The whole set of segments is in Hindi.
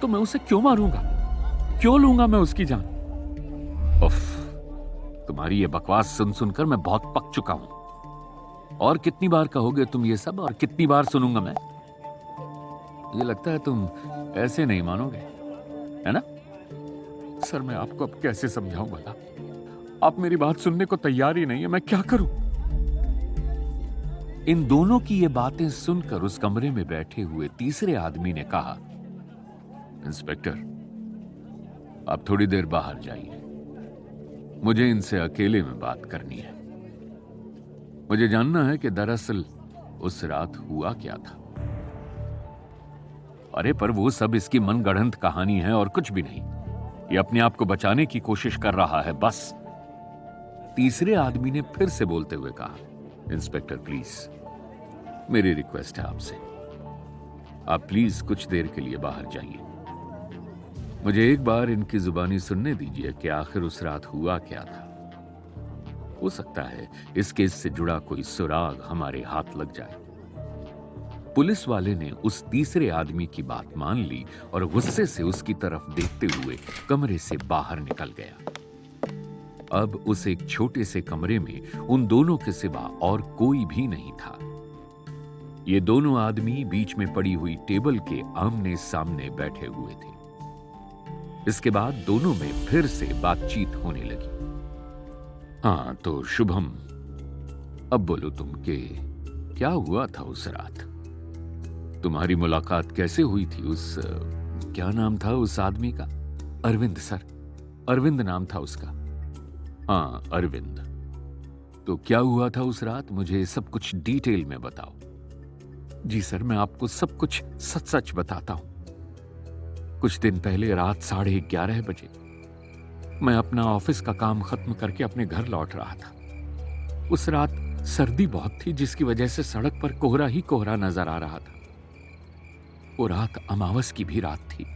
तो मैं उसे क्यों मारूंगा? क्यों लूंगा मैं उसकी जान? उफ, तुम्हारी ये बकवास सुन सुनकर मैं बहुत पक चुका हूं। और कितनी बार कहोगे तुम ये सब, और कितनी बार सुनूंगा मैं? मुझे लगता है तुम ऐसे नहीं मानोगे, है ना? सर, मैं आपको अब कैसे समझाऊं भला? आप मेरी बात सुनने को तैयार ही नहीं है। मैं क्या करूं? इन दोनों की ये बातें सुनकर उस कमरे में बैठे हुए तीसरे आदमी ने कहा, इंस्पेक्टर, आप थोड़ी देर बाहर जाइए। मुझे इनसे अकेले में बात करनी है। मुझे जानना है कि दरअसल उस रात हुआ क्या था। अरे पर वो सब इसकी मनगढ़ंत कहानी है और कुछ भी नहीं। ये अपने आप को बचाने की कोशिश कर रहा है बस। तीसरे आदमी ने फिर से बोलते हुए कहा, इंस्पेक्टर प्लीज, मेरी रिक्वेस्ट है आपसे, आप प्लीज कुछ देर के लिए बाहर जाइए। मुझे एक बार इनकी जुबानी सुनने दीजिए कि आखिर उस रात हुआ क्या था। हो सकता है इस केस से जुड़ा कोई सुराग हमारे हाथ लग जाए। पुलिस वाले ने उस तीसरे आदमी की बात मान ली और गुस्से से उसकी तरफ देखते हुए कमरे से बाहर निकल गया। अब उस एक छोटे से कमरे में उन दोनों के सिवा और कोई भी नहीं था। ये दोनों आदमी बीच में पड़ी हुई टेबल के आमने सामने बैठे हुए थे। इसके बाद दोनों में फिर से बातचीत होने लगी। हाँ तो शुभम, अब बोलो तुम के क्या हुआ था उस रात? तुम्हारी मुलाकात कैसे हुई थी उस क्या नाम था उस आदमी का? अरविंद सर, अरविंद नाम था उसका। हाँ अरविंद। तो क्या हुआ था उस रात? मुझे सब कुछ डिटेल में बताओ। जी सर, मैं आपको सब कुछ सच सच बताता हूं। कुछ दिन पहले रात 11:30 बजे मैं अपना ऑफिस का काम खत्म करके अपने घर लौट रहा था। उस रात सर्दी बहुत थी, जिसकी वजह से सड़क पर कोहरा ही कोहरा नजर आ रहा था। वो रात अमावस की भी रात थी,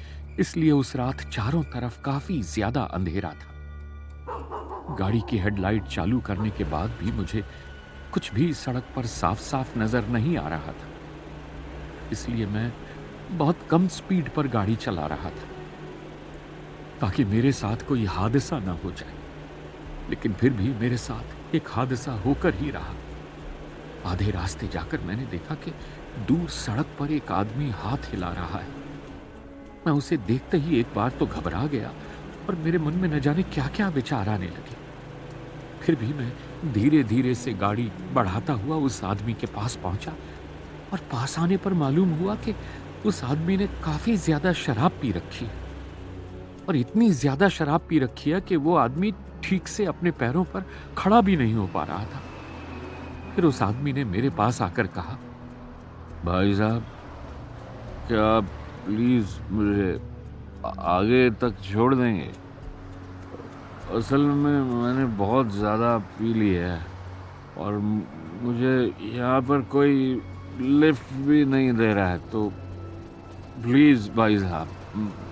इसलिए उस रात चारों तरफ काफी ज्यादा अंधेरा था। गाड़ी की हेडलाइट चालू करने के बाद भी मुझे कुछ भी सड़क पर साफ साफ नजर नहीं आ रहा था, इसलिए मैं बहुत कम स्पीड पर गाड़ी चला रहा था ताकि मेरे साथ कोई हादसा ना हो जाए। लेकिन फिर भी मेरे साथ एक हादसा होकर ही रहा। आधे रास्ते जाकर मैंने देखा कि दूर सड़क पर एक आदमी हाथ हिला रहा है। मैं उसे देखते ही एक बार तो घबरा गया और मेरे मन में न जाने क्या क्या विचार आने लगे। फिर भी मैं धीरे धीरे से गाड़ी बढ़ाता हुआ उस आदमी के पास पहुंचा और पास आने पर मालूम हुआ कि उस आदमी ने काफी ज्यादा शराब पी रखी है, और इतनी ज्यादा शराब पी रखी है कि वो आदमी ठीक से अपने पैरों पर खड़ा भी नहीं हो पा रहा था। फिर उस आदमी ने मेरे पास आकर कहा, भाई साहब, क्या आप प्लीज मुझे आगे तक छोड़ देंगे? असल में मैंने बहुत ज़्यादा पी लिया है और मुझे यहाँ पर कोई लिफ्ट भी नहीं दे रहा है, तो प्लीज़ भाई साहब,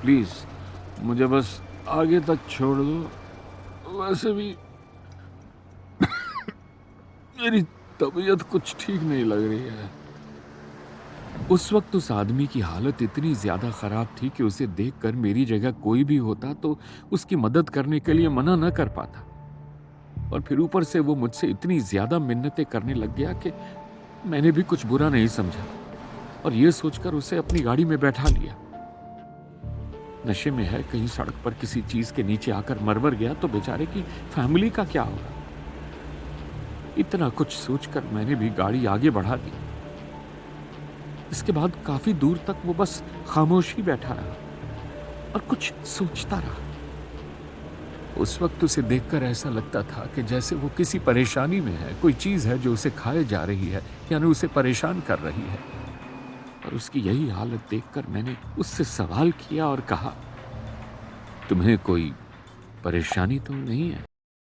प्लीज़ मुझे बस आगे तक छोड़ दो। वैसे भी मेरी तबीयत कुछ ठीक नहीं लग रही है। उस वक्त उस आदमी की हालत इतनी ज्यादा खराब थी कि उसे देखकर मेरी जगह कोई भी होता तो उसकी मदद करने के लिए मना न कर पाता, और फिर ऊपर से वो मुझसे इतनी ज्यादा मिन्नतें करने लग गया कि मैंने भी कुछ बुरा नहीं समझा और ये सोचकर उसे अपनी गाड़ी में बैठा लिया। नशे में है, कहीं सड़क पर किसी चीज के नीचे आकर मरवर गया तो बेचारे की फैमिली का क्या होगा। इतना कुछ सोचकर मैंने भी गाड़ी आगे बढ़ा दी। इसके बाद काफी दूर तक वो बस खामोश ही बैठा रहा और कुछ सोचता रहा। उस वक्त उसे देखकर ऐसा लगता था कि जैसे वो किसी परेशानी में है, कोई चीज है जो उसे खाए जा रही है, यानी उसे परेशान कर रही है। और उसकी यही हालत देखकर मैंने उससे सवाल किया और कहा, तुम्हें कोई परेशानी तो नहीं है?